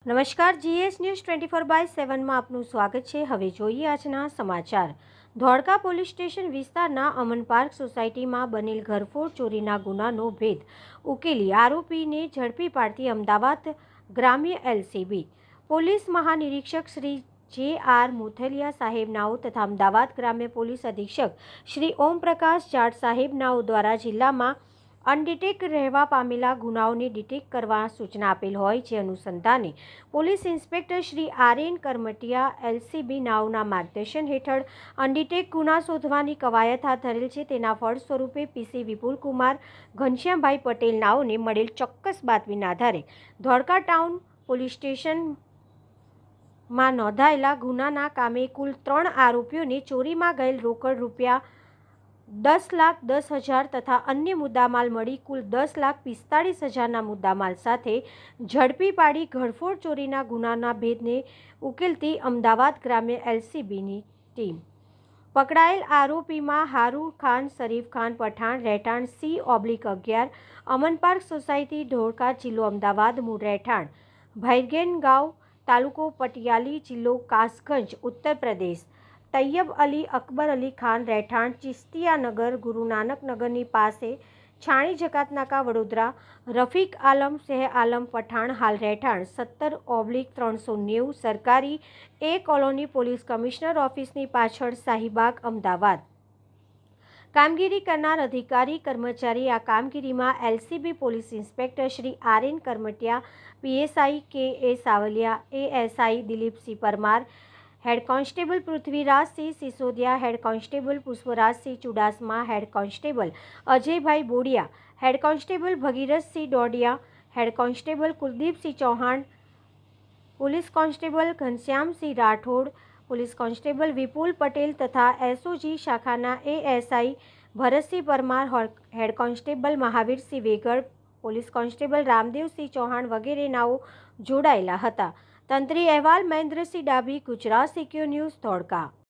નમસ્કાર, GS news 24/7માં આપનું સ્વાગત છે। હવે જોઈએ આજના સમાચાર। ધોળકા પોલીસ સ્ટેશન વિસ્તારના અમન પાર્ક સોસાયટીમાં બનેલ ઘરફોડ ચોરીના ગુનાનો ભેદ ઉકેલી આરોપીને ઝડપી પાડતી અમદાવાદ ગ્રામ્ય એલસીબી પોલીસ મહાનિરીક્ષક શ્રી જે.આર. મોથલિયા સાહેબનાઓ તથા અમદાવાદ ગ્રામ્ય પોલીસ અધિક્ષક શ્રી ઓમપ્રકાશ જાટ સાહેબનાઓ દ્વારા જિલ્લામાં અનડિટેક્ટ રહેવા પામેલા ગુનાઓને ડિટેક્ટ કરવા સૂચના આપેલ હોય જે અનુસંધાને police inspector Shri R N. Karmatiya LCB નાઓના માર્ગદર્શન હેઠળ અનડિટેક્ટ ગુના શોધવાની કવાયત હાથ ધરેલ છે। તેના ફળ સ્વરૂપે પીસી વિપુલકુમાર ઘનશ્યામભાઈ પટેલ નાઓને મળેલ ચોક્કસ બાતમીના આધારે ધોળકા ટાઉન પોલીસ સ્ટેશનમાં નોંધાયેલા ગુનાના કામે કુલ 3 આરોપીઓને ચોરીમાં ગયેલ રોકડ રૂપિયા 10,10,000 તથા અન્ય મુદ્દામાલ મળી કુલ 10,45,000ના મુદ્દામાલ સાથે ઝડપી પાડી ઘરફોડ ચોરીના ગુનાના ભેદને ઉકેલતી અમદાવાદ ગ્રામ્ય એલસીબીની ટીમ પકડાયેલ આરોપીમાં હારૂન ખાન શરીફ ખાન પઠાણ રહેઠાણ C/11 અમન પાર્ક સોસાયટી ધોળકા જિલ્લો અમદાવાદ મૂળ રહેઠાણ ભૈરગેન ગાંવ તાલુકો પટિયાલી જિલ્લો કાસગંજ ઉત્તર પ્રદેશ તૈયબ અલી અકબર અલી ખાન રહેઠાણ ચિસ્તિયાનગર ગુરુ નાનક નગરની પાસે છાણી જકાતનાકા વડોદરા રફીક આલમ શેહ આલમ પઠાણ હાલ રહેઠાણ 17/390 સરકારી એ કોલોની પોલીસ કમિશનર ઓફિસની પાછળ શાહીબાગ અમદાવાદ કામગીરી કરનાર અધિકારી કર્મચારી આ કામગીરીમાં LCB police inspector Shri R N. Karmatiya PSI K A. Savaliya ASI Dilipsinh Parmar head constable Prithviraj Singh Sisodia head constable Pushpraj Singh Chudasama head constable Ajay bhai Bodiya head constable Bhagirath Singh Dodiya head constable Kuldeep Singh Chauhan police constable Ghanshyam Singh Rathod police constable Vipul Patel तथा एसओजी शाखाना ASI Bharat Singh Parmar head constable Mahavir Singh Vegad police constable Ramdev Singh Chauhan वगैरह नाओ जोड़ाયેલા હતા। तंत्री अहवाल महेंद्र सिंह डाभी, गुजरात सिक्योर न्यूज़, धोळका।